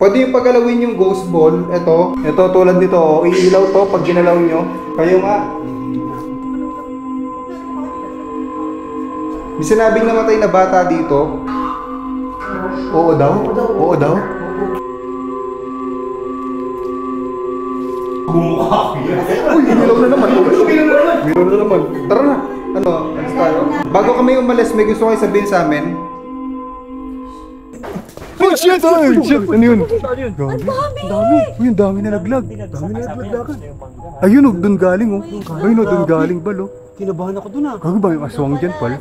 Pwede yung paggalawin yung ghost ball. Ito tulad nito. Oh. Iilaw to pag ginalaw nyo. Kayo nga. May sinabing namatay na bata dito. Oo daw? Oo daw? Bumukha ko yan. Uy, ilaw na naman. Ilaw na naman. Tara na. Ano? Alis tayo. Bago kami umalis, may gusto kayo sabihin sa amin. Oh shit! Oh shit! Ano yun? Ang dami! Uy, ang dami na naglag. Dami na naglag. Ayun o, dun galing o. Ayun o, dun galing bal o. Kinabahan ako dun ah. Gago ba yung aswang dyan pal?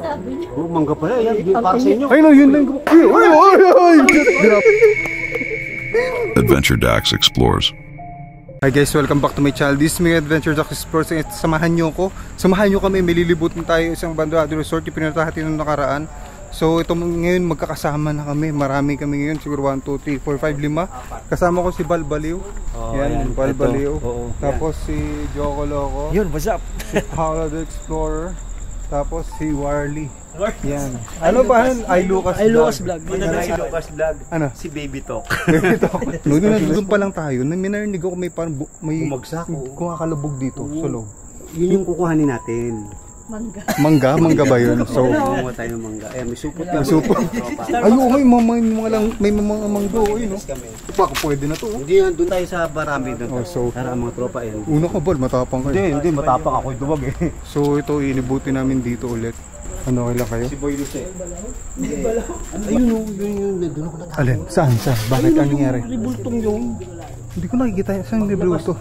Oh, mangga pala yan. Para sa inyo. Ayun o, yun lang. Ay! Adventure Dax Explores. Hi guys, welcome back to my channel. This is my Adventure Dax Explores. Samahan nyo ko. Samahan nyo kami. May lilibutin tayo isang Abandonado Resort. Yung pinuntahan natin nung nakaraan. So ito ngayon magkakasama na kami. Marami kami ngayon. Siguro 1, 2, 3, 4, 5, 5. Kasama ko si Balbaliw. Yan, Balbaliw. Tapos si Joko Loco. Yun, what's up? Si Paolo the Explorer. Tapos si Warley. Yan. Ano ba yan? Lucas Vlog. Ano si Lucas Vlog? Ano? Si Baby Talk. Doon pa lang tayo. May narinig ako may parang may bumagsak. kumakalabog dito sa loob. Yun yung kukuhanin natin. Mangga ba yun? So, kumuha tayo ng mangga. Eh, may supot na. may supot. Ayun, may mga mangga. Ayun, no? Baka pwede na to. Hindi yan, doon tayo sa Barami doon. Oh, so, para ang mga tropa yun. Una ka bal, matapang kayo. Hindi, matapang ako. Duwag eh. So, ito, inibuti namin dito ulit. Ano, okay lang kayo? Si Boy Luce. Ayun o, yun. Doon ako natakot. Alin? Saan? Bakit? Anong nangyari? Ribultong yun. Hindi ko nakikita. Saan yung libro ito?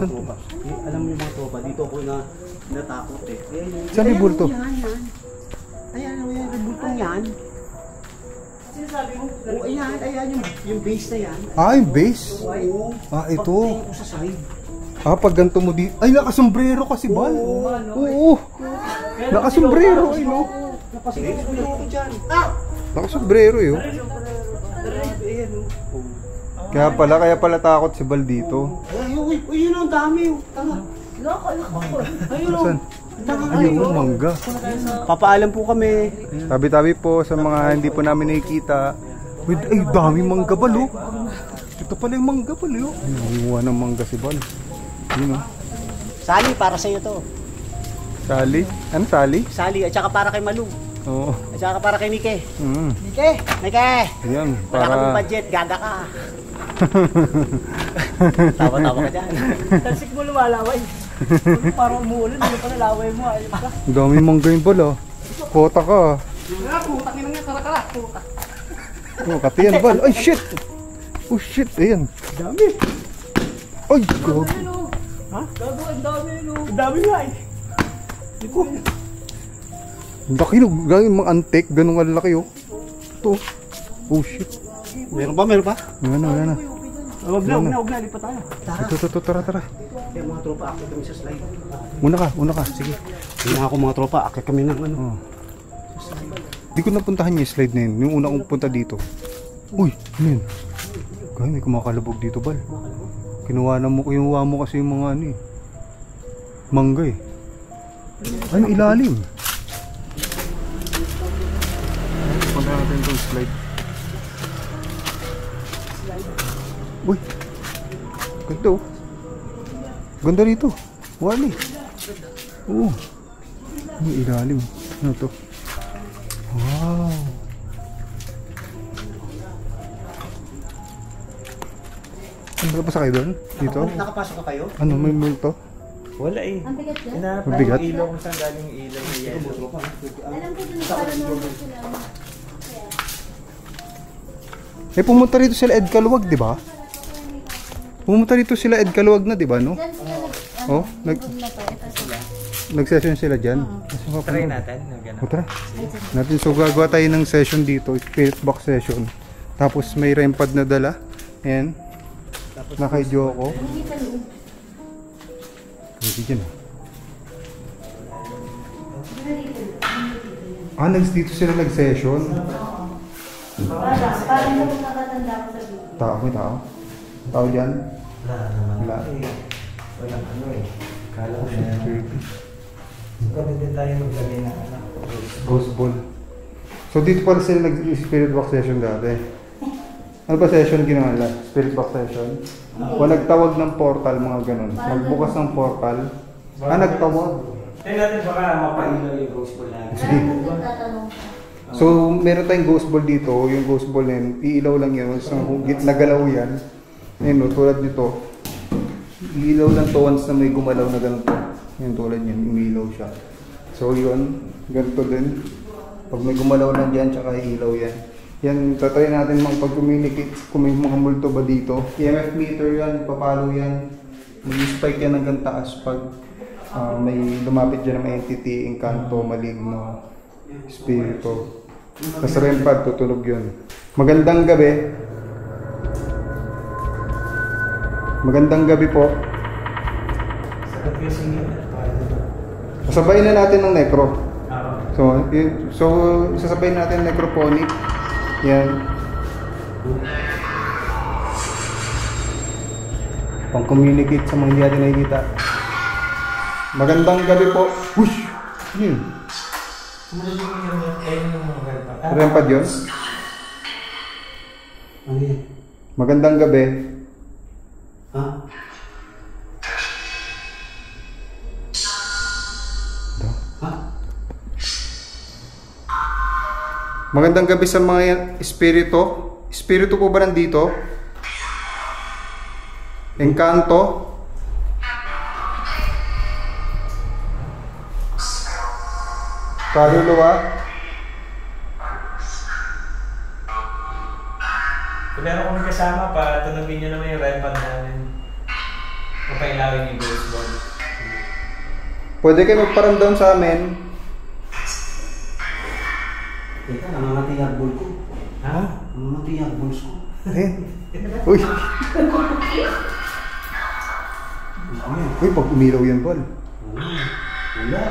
Saan? Alam mo yung mga tropa, dito ako natakot eh. Saan yung bulto? Ayan, ribultong yan. Sinasabi mo? Oo, ayan yung base na yan. Ah, yung base? Oo. Ah, ito. Pagtingin ko sa side. Ah, pag ganito mo di... Ay, nakasombrero kasi bal. Oo. Nakasombrero, ay no. Nakasombrero ako dyan. Nakasombrero yun. Kaya pala takot si Bal dito. Uy, yun ang dami. Tanga. Saan? Ayun, mangga. Papaalam po kami. Tabi-tabi po sa mga hindi po namin nakikita. Ay, dami mangga Bal oh. Ito pala yung mangga Bal oh. Nangunguha ng mangga si Bal. Yun oh. Sali, para sa'yo to. Sali? Ano sali? Sali, at saka para kay Malu. Oo. At saka para kay Mike. Mike! Ayan, Wala kaming budget, gaga ka. Tawa-tawa ka dyan. Tansik mo lumalaway. Parang umuulan, hindi pa nalaway mo. Ayun ka. Ang dami mangga yung Bal oh. Kota ka ah. Putak nila nga, kara-kara. Putak. Oh, kati yan Bal. Ay shit! Oh shit, ayan. Dami. Ay, gago. Ha? Gago, ang dami no. Ang dami nga eh. Laki no, mga antik, ganun kalaki oh. Ito. Oh shit. Meron ba? Wala na. Huwag na, lipat tayo. Tara. Eh, mga tropa, akit kami sa slide. Una ka, sige. Hindi ako mga tropa, akit kami ng ano. Oh. Di ko napuntahan yung slide na yun, yung una kong punta dito. Uy, ano yun? Kaya may kumakalabog dito Bal. Kinuha mo kasi yung mga ano eh. Mangga eh. Ay, ilalim. Punta natin itong slide. Uy, ganda oh. Ganda rito. Wali. Oo. May ilalim. Ano to? Wow. Ano ba sa kayo doon? Dito? Nakapasok na kayo? Ano, may multo? Wala eh. Hinahanap Mabigat? yung ilaw kung saan galing yung ilaw ni Yelo. Alam ko dun para naman sila. Eh, pumunta rito sila Ed Kaluwag, di ba? Pumunta rito sila Ed Kaluwag na, di ba, no? Oh, nag-session sila dyan. Try natin. O, tara. Natin, so gagawa tayo ng session dito, spirit box session. Tapos may REM pad na dala. Ayan. Naka-idyo ako. Pwede dyan ah. Dito sila nag-session. Parang kung nakatanda ko sa video. Tao, may tao. Tao dyan? Wala. Walang ano eh. Kala ko siya. Kami din tayo maglagay na ano. Ghost ball. So dito pala sila nag-spirit box session dati. Ano ba session ginawa? Spirit box session? O nagtawag ng portal, mga ganun. Nagbukas ng portal. Nagtawag. Tingnan natin baka mapailaw yung ghost ball natin. Sige. Nagtatanong siya. So, meron tayong ghost ball dito. Yung ghost ball na yun, iilaw lang yun. So, nagalaw yan. Ayun, no, tulad nito. Iilaw lang to once na may gumalaw na ganito. Yan, tulad yan. Umilaw siya. So, yun. Ganito din. Pag may gumalaw na dyan, tsaka iilaw yan. Yan, tatry natin pag-communicate kung may mga multo ba dito. EMF meter yan, papalo yan. May spike yan hanggang taas pag may lumapit dyan na may entity, engkanto, maligno, spirito. Tapos REM pad, tutunog yun. Magandang gabi. Magandang gabi po. Sagot ko yung singin. Sasabayin na natin ng necro. Oo. So sasabayin natin necrophonic. Yan. Pang-communicate sa mga hindi natin nakikita. Magandang gabi po. Whoosh! Yun. Rempad yun? Ano yan? Magandang gabi. Ha? Ha? Magandang gabi sa mga espiritu. Espiritu po ba nandito? Engkanto? Kaluluwa? Kung meron kami kasama pa, tunugin nyo naman yung red pad namin. Papailawin yung ghost ball. Pwede kayo magparamdam sa amin. Teka, namamati yung ball ko. Ha? Namamati yung balls ko. Uy! Uy, pag umilaw yan, Paul. Wala.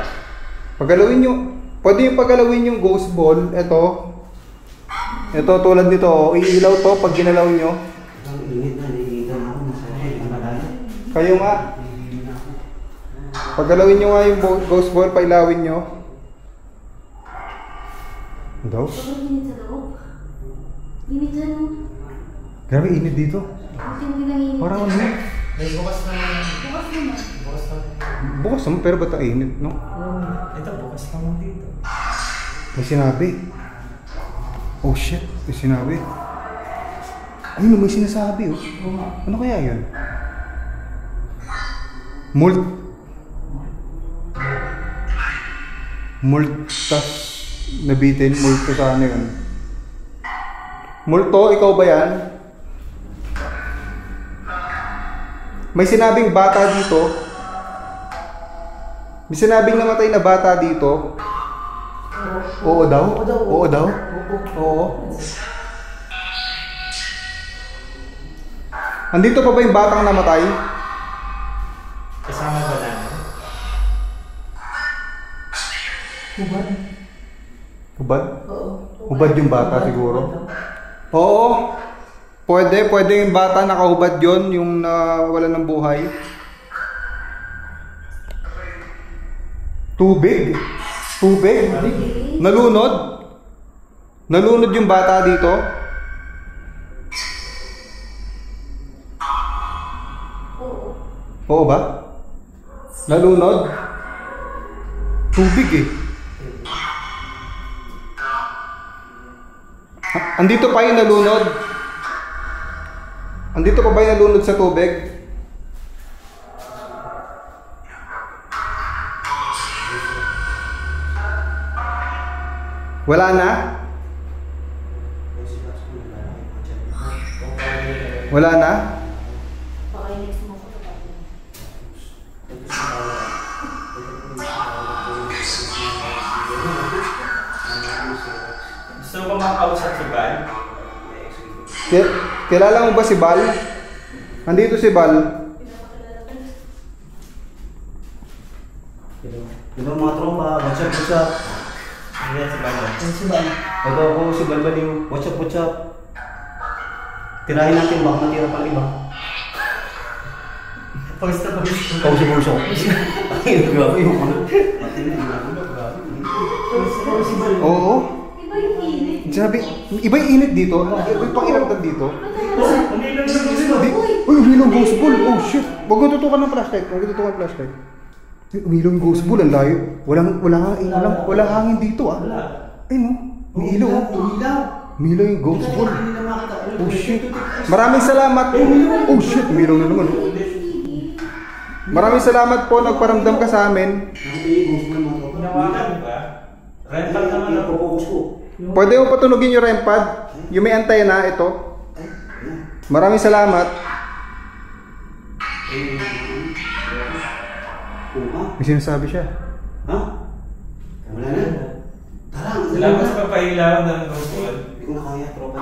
Pagalawin nyo. Pwede yung pagalawin yung ghost ball. Ito tulad nito. Oh. Iilaw to pag ginalaw nyo. Ang init na, naiitan ako. Masaya, ang malayo. Kayo nga. Pagalawin nyo nga yung ghost ball, pailawin nyo. Daw? Sobrang init sa loob. Init dyan. Grabe, init dito. Buti hindi lang init. Parang ano? May bukas naman. Bukas naman. Bukas naman. Bukas naman, pero ba't ang init, no? Ito, bukas naman dito. May sinabi. Oh shit, may sinabi. Ayun, may sinasabi, oh. Ano kaya yun? Multas nabitin, multo sa ano yun? Multo, ikaw ba yan? May sinabing bata dito. May sinabing namatay na bata dito. Oo daw? Oo daw? Oo. Andito pa ba yung batang namatay? Kasama ba namin? Hubad? Hubad yung bata siguro? Oo. Pwede yung bata nakahubad yon, yung nawala ng buhay. Tubig? Nalunod? Nalunod yung bata dito? Oo ba? Nalunod? Tubig eh. Andito pa yung nalunod? Andito pa ba yung nalunod sa tubig? Wala na? Wala na? Baka yung next mo ko. Gusto ko makausap si Val? Kilala mo ba si Bal? Andito si Bal. Diba mga tropa, what's up? Ayan si Val. Si Bal. Ito ako, si Bal yung what's up? Tirahin natin, baka matira pala iba. Pawis na pawis. Ikaw si Burso. Ay, grabe yung ano. Oo. Iba yung init. Sabi, iba yung init dito. Iba yung pakiramdam dito. Ba't Umiilaw yung ghost ball. Uy, umilaw yung ghost ball. Oh shit. Huwag mo tutukan ng flashlight. Huwag mo tutukan ng flashlight. Uy, umilaw yung ghost ball. Ang layo. Walang hangin dito ah. Ay no. Umilaw. Umilaw. Umilaw yung ghost ball. Hindi na makita. Oh shit. Maraming salamat. Oh shit. Umilaw na naman. Maraming salamat po. Nagparamdam ka sa amin. Hinawakan ba? Red pad naman ako. Pwede mo patunogin yung REM pad. Yung may antena, ito. Maraming salamat. May sinasabi siya. Ha? Wala na. Tara. Salamat sa pagpailaw ng ghost ball. Hindi ko na kaya, tropa.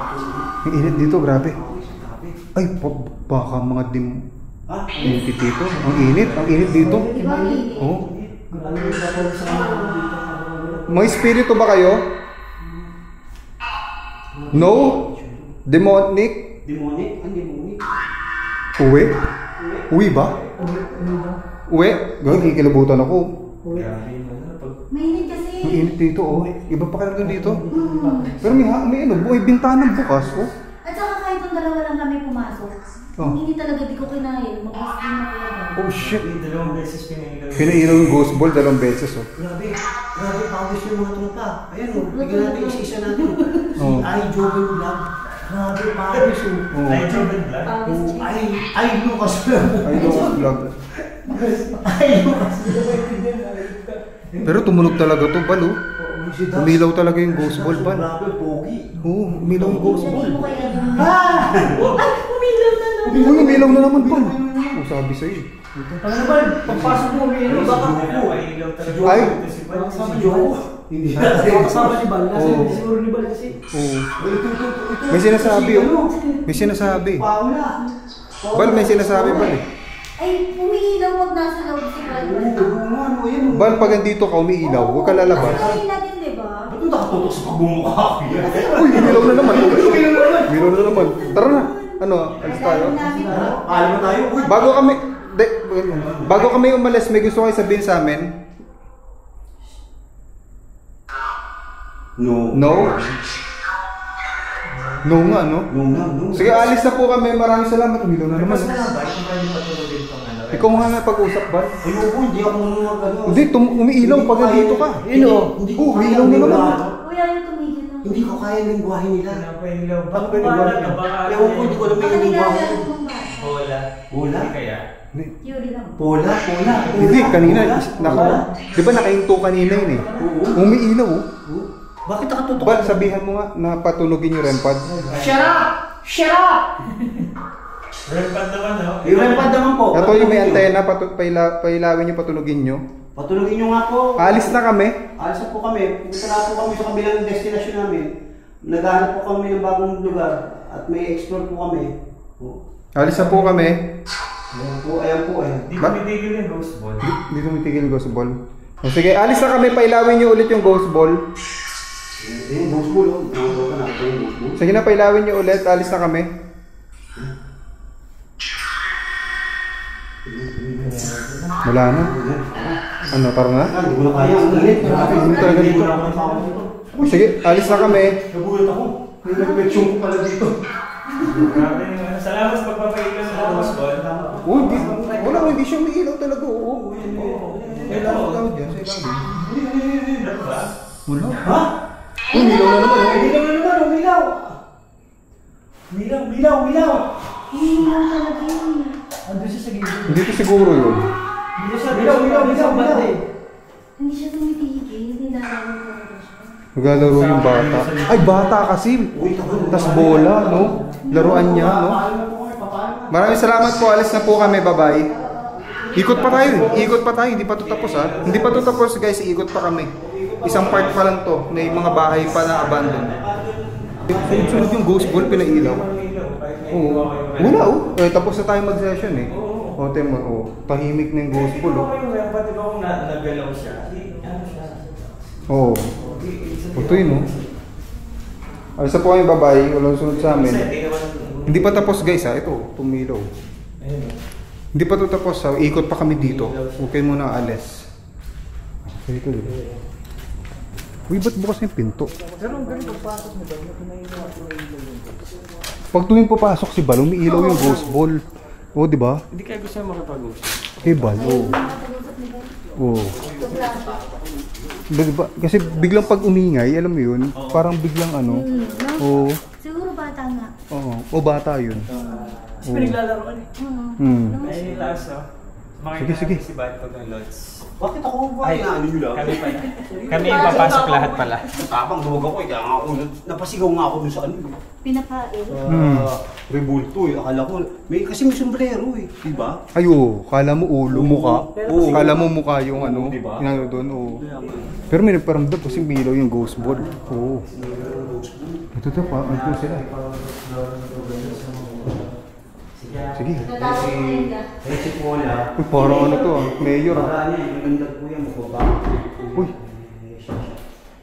Ang init dito, grabe. Ay, baka mga Ha? init dito. Ang init dito. Di ba, Mili? Oh. May espiritu ba kayo? No? Demonic? Demonic? Ang demonic? Uwi? Uwi ba? Uwi? Gawin, kikilabutan ako. Grabe yun, ano, pag Mainit kasi. Ang init dito, oh. Iba pa kayo dito. Pero may ano, may bintanang bukas, oh. At saka kahit yung dalawa lang kami pumasok. Oh. Hindi talaga di ko kinaya. Mag-gusto din ako lang. Oh shit. dalawang beses pinailaw. Pinailaw yung ghost ball 2 beses, oh. Grabe. Grabe, pawis yung mga tropa. Ayan o, bigyan natin isa-isa natin. Si Oh. Ay Joven Vlog. Grabe, pawis o. Oh. Ay, Joven Black. Pawis Oh, check. Ay Lucas Vlog. Ay, ghost vlog. Ay Lucas. Pero tumunog talaga to, bal, oh. Umilaw talaga yung ghost ball, bal. Grabe, pogi. Oo, umilaw yung ghost ball. Sabihin mo kaya yung... Ah! Ay, umilaw na naman. Uy, umilaw na naman, bal. Oh, sabi sa'yo. Ano naman, pagpasok mo, umiinom, baka Ay, ako. pinailaw talaga. Ay. Si Bal. Si Joe. Hindi. Kasama ni Bal. Kasi Oo. hindi siguro ni Bal kasi. Oo. Ito. May sinasabi, Si oh. May sinasabi. Paula. Bal, may sinasabi, bal, eh. Ay, umiilaw pag nasa loob si Bal. Ano, yan. Bal, pag nandito ka, umiilaw. Huwag ka lalabas. Kasi natin, di ba? Ba't mo nakatutok sa pagbumukha? Uy, umilaw na naman. Umilaw na naman. Tara na. Ano, alis tayo. Namin, no? Alam mo tayo? Uy, Bago kami umalis, may gusto kayo sabihin sa amin? No. No? No nga, no? No. Sige, alis na po kami. Maraming salamat. Umilaw na naman. Basta lang ba? Kung pwede patulogin tong ano. Ikaw nga nga pag-usap, Bal. Ayoko, hindi ako marunong mag-ano. Hindi, umiilaw pag nandito ka. Yun o. Hindi ko umiilaw na naman. Uy, ayaw tumigil na. Hindi ko kaya yung lingwahe nila. Pinailaw. Ba't ba yung Baka Ewan ko, hindi ko alam Baka yung lingwahe. nilalaro mo ba? Bola. Bola? Hindi kaya. Yuri lang. Pola. Hindi, kanina. Pola. Di ba nakahinto kanina yun eh? Oo. Umiilaw, oh. Bakit nakatutok? Bal, sabihan mo nga na patulogin yung REM pad. Shut up! Shut up! Red pad naman, no? Yung rempad naman po. Ito yung may antena, pailawin nyo, patulogin nyo. Patulogin nyo nga po. Alis na kami. Alis na po kami. Punta na po kami sa kabilang destination namin. Naghahanap po kami ng bagong lugar. At may explore po kami. Alis na po kami. Ayan po. Hindi tumitigil yung ghost ball. Hindi tumitigil yung ghost ball. O sige, alis na kami, pailawin nyo ulit yung ghost ball. Yung ghost ball, oh. Nakagawa ka na. Ito yung ghost ball. Sige na, pailawin nyo ulit, alis na kami. Wala na. Ano, tara na? Hindi ko na kaya. Ang galit. Hindi talaga dito. Sige, alis na kami. Nagulat ako. May nag-petsyon ko pala dito. Grabe yung ano. Salamat sa pagpapailaw ng ghost ball. Uy, hindi siya umiilaw talaga. Oo. Ito. Tawag yan, sa ilalim. Ano ba? Wala. Ha? Umilaw na naman. oh. Umilaw na naman. Umilaw. Umilaw. Umiilaw talaga yun. Andun siya sa gilid. Hindi to siguro yun. Umilaw. Hindi siya tumitigil. Nilalaro talaga siya. Naglalaro yung bata. Ay, bata kasi. Tas bola, no? Laruan niya, no? Maraming salamat po. Alis na po kami. Bye-bye. Ikot pa tayo. Hindi pa to tapos, ha? Hindi pa to tapos, guys. Ikot pa kami. Isang part pa lang to. May mga bahay pa na abandon. Sunod yung ghost ball, pinailaw. Oo. Wala, oh. Tapos na tayo mag-session, eh. O, tema, oh. Tahimik na yung ghost ball, oh. Yung red pad, di ba kung nagalaw siya? Ano siya? Oo. Ito yun, oh. Alis na po kami, bye-bye. Walang sunod sa amin. Hindi pa tapos, guys, ha? Ito, tumilaw. Ayun. Hindi pa ito tapos, ha? Ikot pa kami dito. Huwag kayo muna alis. Ito, Uy, ba't bukas yung pinto? Pag tuwing papasok si Bal, umiilaw yung ghost ball. Oo, di ba? Hindi kayo gusto makapag-usap. Kay Bal, oo. Oo. Diba? Kasi biglang pag umingay, alam mo yun, parang biglang ano. Oo. Siguro bata nga. Oo. O bata yun. Kasi pinaglalaroan eh. Ay, last Sige, sige. Si Bad pag ng lods. Bakit ako ba? Ay, Ano nyo lang? kami pala. Kami yung papasok lahat pala. Tapang duwag ako eh. Kaya nga ako, napasigaw nga ako dun sa ano eh. Pinapain. Rebulto eh. Akala ko, kasi may sombrero eh. Diba? Ayo, kala mo ulo, mukha. Oo. Kala mo mukha yung ano, Diba? yung ano doon, oo. Pero may nagparamdam kasi milaw yung ghost ball. Oo. Ito to pa, ano po sila? Sige. Eh si Paula. Uy, parang ano to, mayor ah. Baka niya, yung nandag po yan, magbaba. Uy.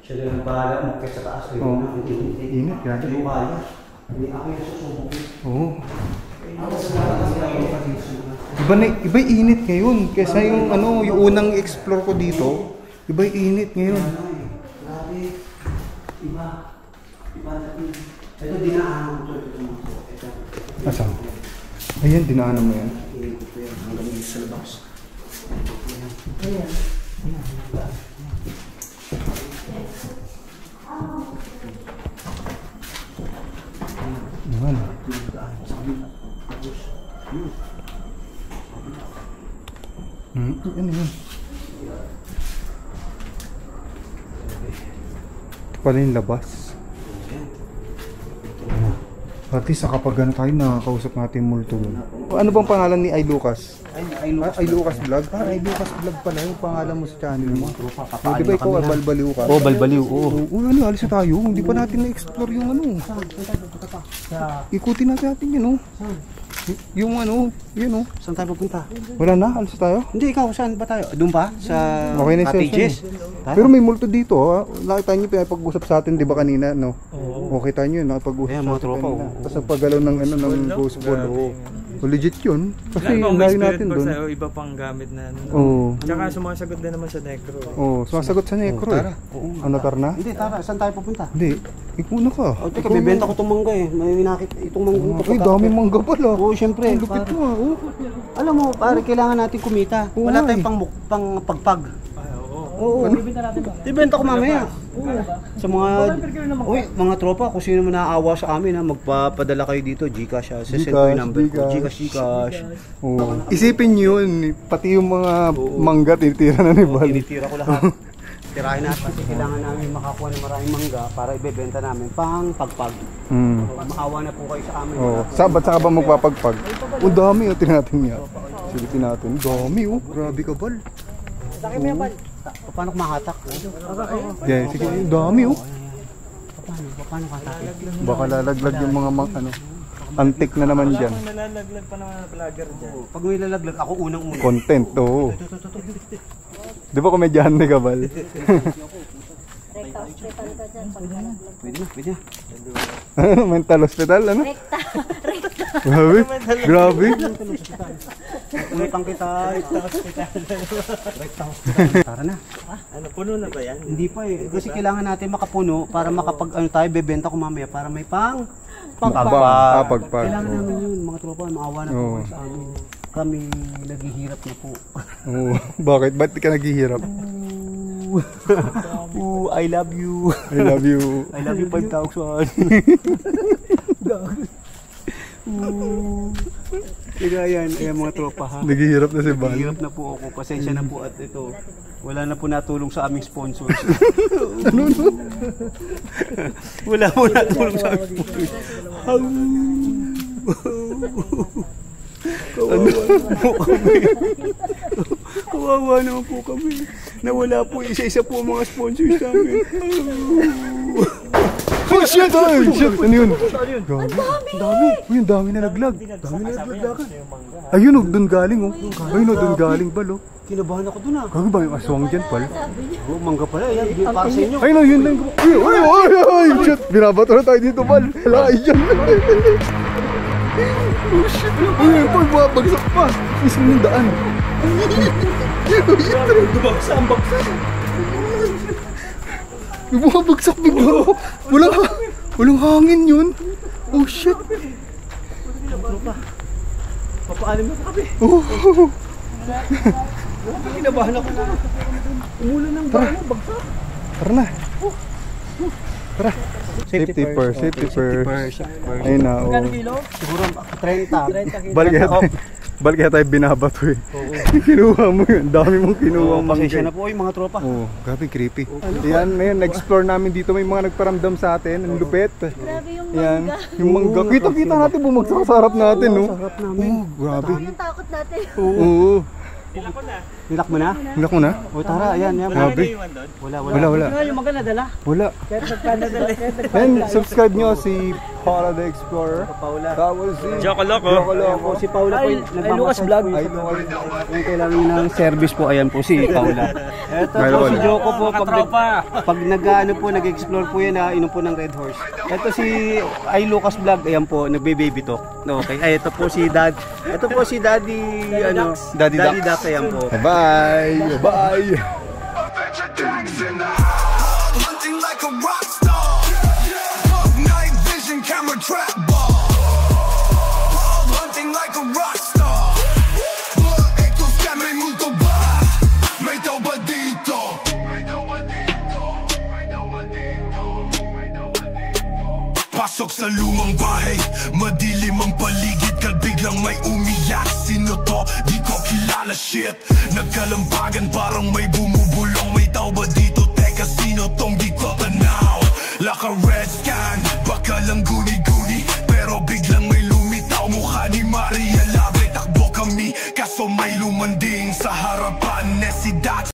Siya na ang bahala mo kaya sa taas. Oo. Init, yan. Hindi ko kaya. Hindi ako yung susubok. Oo. Iba yung init ngayon kaysa yung ano, yung unang explore ko dito. Iba yung init ngayon. Grabe. Iba. Iba natin. Ito dinaanan ko ito. Ito. Asan? Ayan, dinaanan mo yan. Inikot ko yan hanggang dito sa labas. Ayan. Ano yun? Ito pala yung labas. At least kapag ano tayo nakakausap natin yung multo nun. Ano bang pangalan ni Ay Lucas? Ay Lucas Vlog? Ay Lucas Vlog pala yung pangalan mo sa channel mo. Di ba ikaw balbaliw ka? Oo, balbaliw. Oo. Ano, alis na tayo. Hindi pa natin na-explore yung ano. Ikutin natin yun, oh. Yung ano, yun, oh. Saan tayo pupunta? Wala na, alis na tayo. Hindi, ikaw, saan ba tayo? Doon ba? Sa Okay na yung cottages? session. Pero may multo dito, ha? Nakita niyo pinapag-usap sa atin, di ba kanina, no? Oo. Okay tayo yun, nakapag-usap Ayan, sa mga atin tropa, kanina. oo. Tapos ang paggalaw ng, ano, ng ghost ball, oo. Legit yun. Kasi layo natin doon. Iba pang gamit na ano. Oo. Tsaka sumasagot din naman sa necro. Oo, sumasagot sa necro, eh. Ano, tara na? Hindi, tara. Saan tayo pupunta? Hindi, ikuna ka. O, teka, bibenta ko itong mangga eh. May nakit itong mangga. Ay, dami mangga pala. Oo, syempre. Ang lupit mo, ah. Oo. Alam mo, pare, kailangan natin kumita. Oo Wala nga tayong pang pagpag. Oo. Ibenta ko mamaya. Oo. Sa mga mga tropa, kung sino man naaawa sa amin, magpapadala kayo dito, GCash ha. Sesend ko yung number ko. GCash. Oo. Isipin niyo yun, pati yung mga mangga tinitira na ni Bal. Tinitira ko lahat. Tirahin natin kasi kailangan namin makakuha ng maraming mangga para ibebenta namin pang pagpag. Maawa na po kayo sa amin. Oo. Sabat sa ka ba magpapagpag? Ang dami, oh, tinatin niya. Silipin natin. Dami, oh. Grabe ka, Bal. Paano kumahatak? Yeah, sige, ang dami, oh. Paano kahatak? Baka lalaglag yung mga ano. Antik na naman dyan. Nalalaglag pa naman na vlogger dyan. Pag may lalaglag, ako unang-una. Content, oo. Di ba komedyante ka, Bal? Rekta hospital ka dyan. Pwede na. Ano, mental hospital, ano? Rekta. Rekta. Grabe, grabe. Utang kita. Tara na. Ano, puno na ba yan? Hindi pa eh. Kasi kailangan natin makapuno para makapag ano tayo, bebenta ko mamaya para may pagpag. Pagpag. Kailangan namin yun, mga tropa. Maawa na po kayo sa amin. Kami naghihirap na po. Oo. Bakit? Ba't ka naghihirap? Ooh, I love you. I love you. I love you 5,000. Kaya yan, mga tropa ha. Naghihirap na si Bal. Naghihirap na po ako. Pasensya na po at ito. Wala na po natulong sa aming sponsors. Wala po natulong sa aming sponsors. Kawawa naman po kami. Nawala po isa-isa po ang mga sponsors namin. Oh shit! Ay, shit! Ano yun? Ang dami! Uy, ang dami na naglag. Ayun oh, dun galing oh. Ayun oh, dun galing Bal oh. Kinabahan ako dun ah. Kami ba yung aswang dyan, Pal? Oh, mangga pala. Yan, para sa inyo. Ayun oh, yun lang. Ay, shit! Binabato na tayo dito, Bal. Wala kayo dyan. Oh shit! Uy, Pal, bagsak pa. Isang yung daan. May bumabagsak bigla. Walang hangin yun. Oh shit. Papaalim na kami. Oh. Kinabahan ako. Umulan ng bagsak. Tara na. Tara. Safety first. Ayun na. Oh. Siguro 30. Balik kaya tayo binabato eh. Kinuha mo yun. Dami mong kinuha mo. Pasensya na po yung mga tropa. Oh, grabe creepy. Yan, ngayon, nag-explore namin dito. May mga nagparamdam sa atin. Ang lupit. Grabe yung Yan, mangga. yung mangga. Kita natin bumagsak sa harap natin, no? Sarap namin. Oh, grabe. Yung takot natin. Oo. Nilak mo na? Nilak mo na? O tara, ayan. Grabe. Wala. Yung mga nadala. Wala. And subscribe nyo si Paula the Explorer. Paula. Tapos si Joko Loco. Ako si Paula po. Ay, Lucas Vlog. Yung kailangan nyo ng service po, ayan po si Paula. Ito po si Joko po. Pag nag-explore po yan, inom po ng Red Horse. Ito si Lucas Vlog, ayan po, nagbe-baby talk. Okay. Ay, ito po si Daddy, Daddy Duck, ayan po. Bye! Bye! Hunting like a rock star. Night vision camera trap bar. Hunting like a rock star. Estos que me multo ba. May tawba dito. Pasok sa lumang bahay, madilim ang paligid, kalbiglang may umiyak. Sino to? Di ko kilala, shit. Nagkalambagan parang may bumubulong, may tao ba dito?